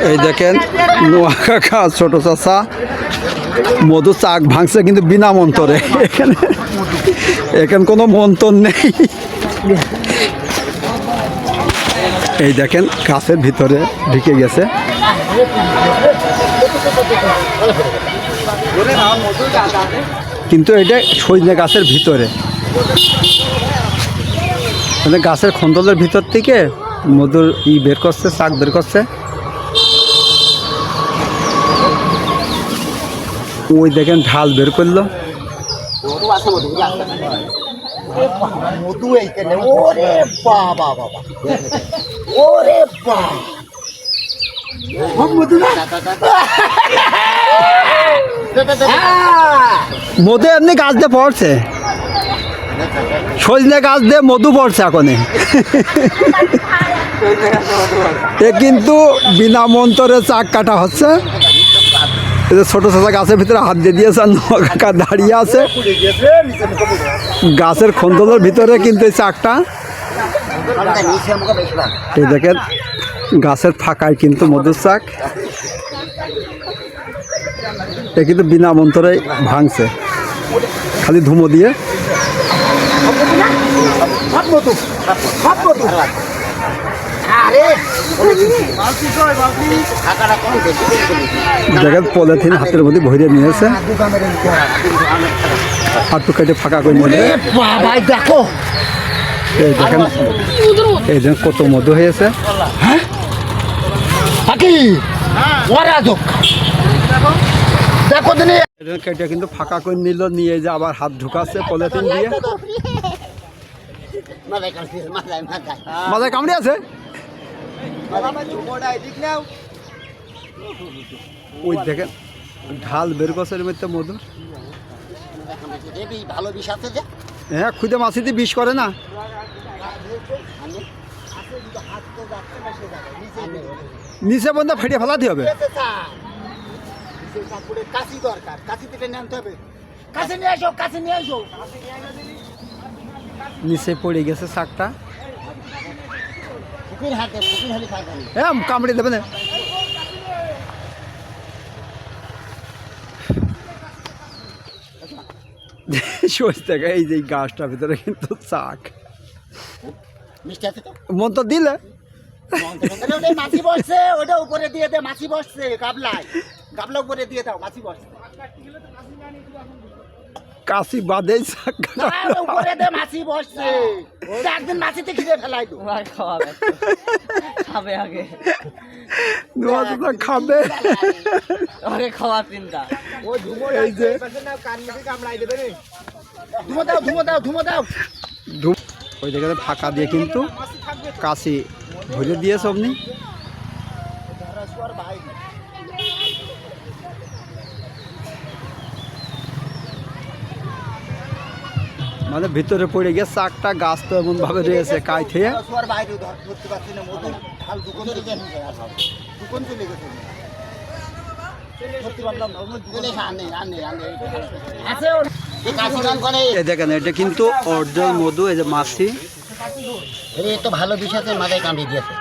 এই দেখেন নোয়া কাকা ছোট চাচা মধু চাক ভাঙছে কিন্তু বিনা মন্তরে। এখানে এখানে কোনো মন্তর নেই। এই দেখেন গাছের ভিতরে ঢুকে গেছে। কিন্তু এটা সজনে গাছের ভিতরে, মানে গাছের খন্দলের ভিতর থেকে মধুর বের করছে, চাক বের করছে। ওই দেখেন ঢাল বের করলো। মধু এমনি গাছ দিয়ে পড়ছে, সজনে গাছ দিয়ে মধু পড়ছে এখন। এ কিন্তু বিনা মন্তরে চাক কাটা হচ্ছে। ছোট ছোট গাছের ভিতরে হাত দিয়ে দিয়েছে, কাকা দাঁড়িয়ে আছে গাছের খন্দলের ভিতরে। কিন্তু এই চাকটা এই দেখেন গাছের ফাঁকায় কিন্তু মধুর চাক। এ কিন্তু বিনা মন্তরে ভাঙছে, খালি ধুমো দিয়ে। দেখেন পলিথিন হাতের মধ্যে ভরে নিয়েছে, হাতটু কেটে ফাঁকা করে নিয়ে। দেখো এই দেখেন, এই দেখেন কত মধু হয়েছে। কেটে কিন্তু ফাঁকা করে নিল, নিয়ে যে আবার হাত ঢুকাচ্ছে পলিথিন দিয়ে। মাথায় কামড়ে আছে। ওই দেখেন ঢাল বের করছে মধ্যে মধু। হ্যাঁ, খুদে মাছিতে বিষ করে না। নিচে বন্ধ ফেটে ফেলাতে হবে। নিচে পড়ে গেছে শাকটা। হ্যাঁ, কামড়ে দেবে না। এই যে গাছটার ভিতরে কিন্তু চাক মন তো দিলে মাছি বসছে, ওটা উপরে দিয়ে দে। মাছি বসছে গাবলায়, গাবলা উপরে দিয়ে দাও। মাছি বসছে, কাশি বাদে উপরে দে। মাছি বসছে, একদিন মাছিতে খিদে ফেলাই দো। খাবে আগে, খাবে খাওয়া চিন্তা। এই যে ধুমো দাও, ধুমো দাও, ধুমো দাও। ওই জায়গাতে ফাঁকা দিয়ে কিন্তু কাশি ভরে দিয়েছে অমনি। মানে ভিতরে পড়ে গিয়ে চাকটা, গাছ তো এমন ভাবে রয়েছে কাই থেকে। দেখেন এটা কিন্তু অরিজিনাল মধু। এই যে মাছি তো ভালো বিষাতে মাথায় কামড়ে দিয়েছে।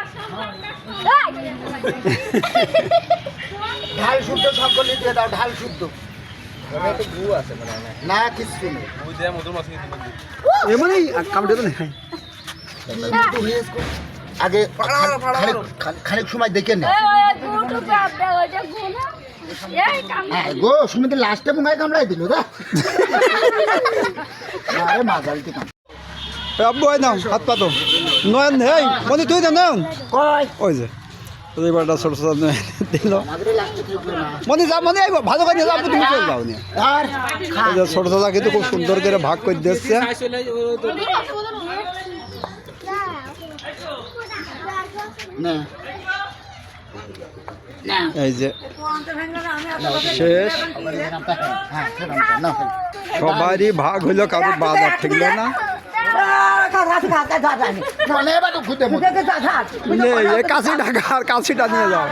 ঢাল শুদ্ধ সকলে দিয়ে দাও, ঢাল শুদ্ধ। না কিছু নেই, এমনই কামড়ে দেবে না। আগে খানিক সময় দেখে না গো, সুমিতে লাস্টে মনে হয় কামড়াই দিল। মাঝারিতে আব্বু হয় না, হাত পাতো নয়ন। এই মনে তুই দেন নয়ন, ওই যে এবারটা ছোট ছোট দিল মনে যা, মনে ভালো করে নিয়ে তুমি চলে যাও নিয়ে। ছোট ছোট কিন্তু খুব সুন্দর করে ভাগ করে দিচ্ছে। এই যে শেষ, সবারই ভাগ হইলো, কারোর বাজার ঠেকল না। কাশি ঢাকা, কাশিটা নিয়ে যাও।